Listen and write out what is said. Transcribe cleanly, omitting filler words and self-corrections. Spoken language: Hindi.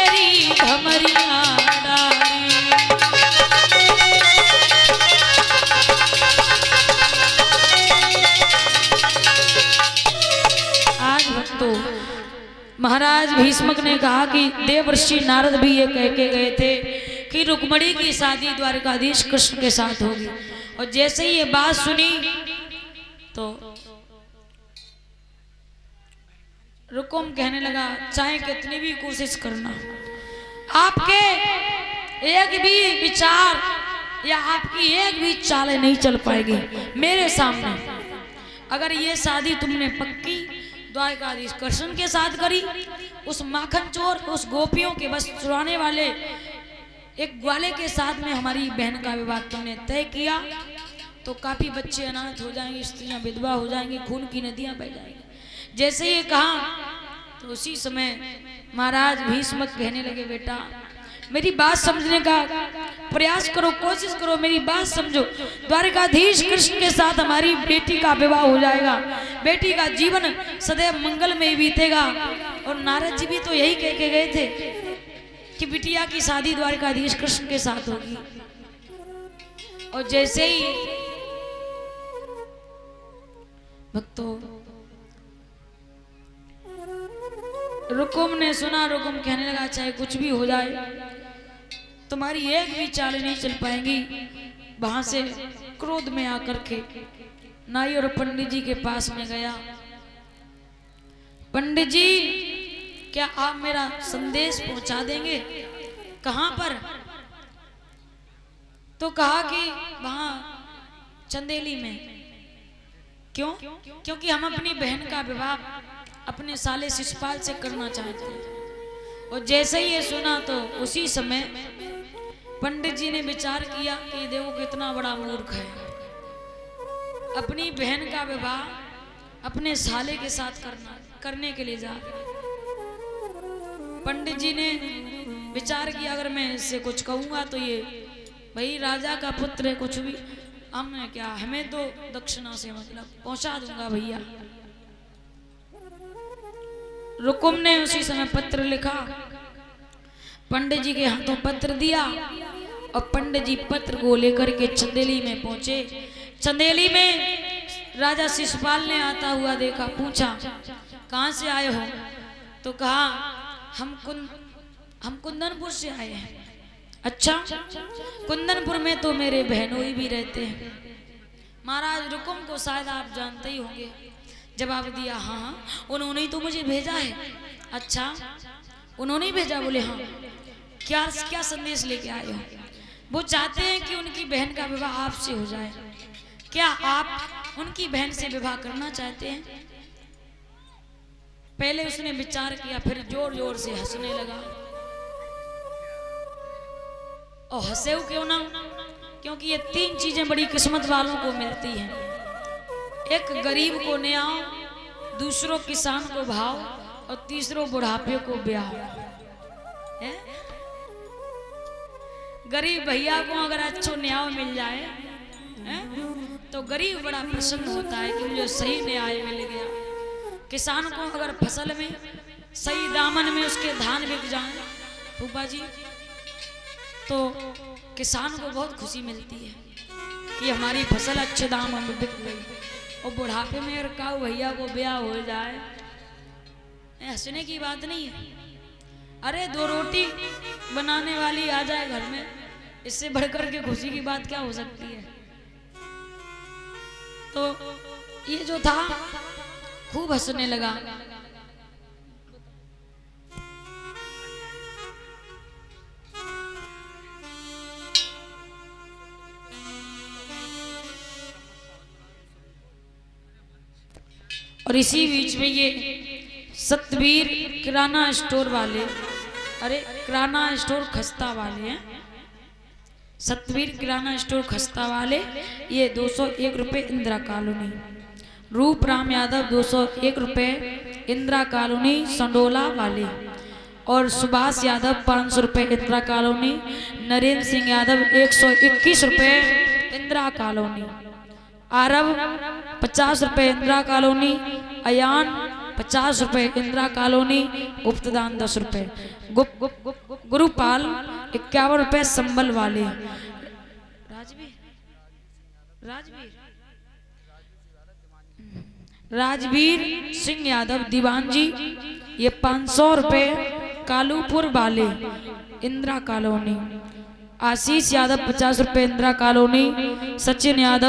मेरी भमरिया डारी। आज भक्तों, महाराज भीष्मक ने कहा कि देवर्षि नारद भी ये कह के गए थे कि रुक्मणी की शादी द्वारकाधीश कृष्ण के साथ होगी। और जैसे ही ये बात सुनी तो रुकुम कहने लगा, चाहे कितनी भी कोशिश करना, आपके एक भी विचार या आपकी एक भी चालें नहीं चल पाएगी मेरे सामने। अगर ये शादी तुमने पक्की द्वारकाधीश कृष्ण के साथ करी, उस माखन चोर, उस गोपियों के बस चुराने वाले एक ग्वाले के साथ में हमारी बहन का विवाह तुमने तय किया, तो काफी बच्चे अनाथ हो जाएंगे, स्त्रियां विधवा हो जाएंगी, खून की नदियां बह जाएंगी। जैसे ये कहा तो उसी समय महाराज भीष्मक कहने लगे, बेटा मेरी बात समझने का प्रयास करो, कोशिश करो, मेरी बात समझो। द्वारकाधीश कृष्ण के साथ हमारी बेटी का विवाह हो जाएगा, बेटी का जीवन सदैव मंगल में बीतेगा। और नारद जी भी तो यही कह के गए थे कि बिटिया की शादी द्वारकाधीश कृष्ण के साथ होगी। और जैसे ही भक्तों रुकुम ने सुना, रुकुम कहने लगा, चाहे कुछ भी हो जाए, तुम्हारी एक भी चाल नहीं चल पाएंगी। वहां से क्रोध में आकर के नाई और पंडित जी के पास में गया। पंडित जी, क्या आप मेरा संदेश पहुंचा देंगे? कहां पर? तो कहा कि वहां चंदेली में। क्यों? क्योंकि हम अपनी बहन का विवाह अपने साले शिशुपाल से करना चाहते हैं। और जैसे ही ये सुना तो उसी समय पंडित जी ने विचार किया कि देखो कितना बड़ा मूर्ख है, अपनी बहन का विवाह अपने साले के साथ करने के लिए जा रहे। पंडित जी ने विचार किया, अगर मैं इससे कुछ कहूंगा तो ये भाई राजा का पुत्र है, कुछ भी हमने क्या, हमें तो दक्षिणा से मतलब पहुंचा दूंगा भैया। रुकुम ने उसी समय पत्र लिखा, पंडित जी के हाथों पत्र दिया और पंडित जी पत्र को लेकर के चंदेली में पहुंचे। चंदेली में राजा शिशुपाल ने आता हुआ देखा, पूछा कहां से आए हो? तो कहा हम कुंदनपुर से आए हैं। अच्छा, कुंदनपुर में तो मेरे बहनोई भी रहते हैं। महाराज रुकुम को शायद आप जानते ही होंगे। जवाब दिया, हाँ उन्होंने ही तो मुझे भेजा है। अच्छा, उन्होंने ही भेजा? बोले हाँ। क्या क्या संदेश लेके आए हो? वो चाहते हैं कि उनकी बहन का विवाह आपसे हो जाए। क्या आप उनकी बहन से विवाह करना चाहते हैं? पहले उसने विचार किया, फिर जोर जोर से हंसने लगा। और हंसे क्यों ना, क्योंकि ये तीन चीजें बड़ी किस्मत वालों को मिलती हैं। एक गरीब को न्याय, दूसरों किसान को भाव और तीसरों बुढ़ापे को ब्याह। गरीब भैया को अगर अच्छा न्याय मिल जाए तो गरीब बड़ा प्रसन्न होता है कि मुझे सही न्याय मिल गया। किसान को अगर फसल में सही दामन में उसके धान बिक जाए फूफा जी, तो किसान को बहुत खुशी मिलती है कि हमारी फसल अच्छे दाम में बिक गई। और बुढ़ापे में अगर काऊ भैया को ब्याह हो जाए, हंसने की बात नहीं है। अरे दो रोटी बनाने वाली आ जाए घर में, इससे बढ़कर के खुशी की बात क्या हो सकती है? तो ये जो था खूब हंसने लगा। और इसी बीच में ये सतवीर किराना स्टोर वाले, अरे किराना स्टोर खस्ता वाले हैं, सतवीर किराना स्टोर खस्ता वाले, ये 201 रुपये इंदिरा कॉलोनी। रूप राम यादव 201 रुपये इंदिरा कॉलोनी संडोला वाले। और सुभाष यादव 500 रुपये इंदिरा कॉलोनी। नरेंद्र सिंह यादव 121 रुपये इंदिरा कॉलोनी। आरब 50 रुपये इंदिरा कॉलोनी। अयान 50 रुपए, इंदिरा कॉलोनी गुप्तदान 10 रुपए, गुरुपाल 51 रुपए, संबल वाले, राजवीर सिंह यादव दीवान जी ये 500 रुपए, कालूपुर वाले इंदिरा कॉलोनी, आशीष यादव 50 रुपए, इंदिरा कॉलोनी, सचिन यादव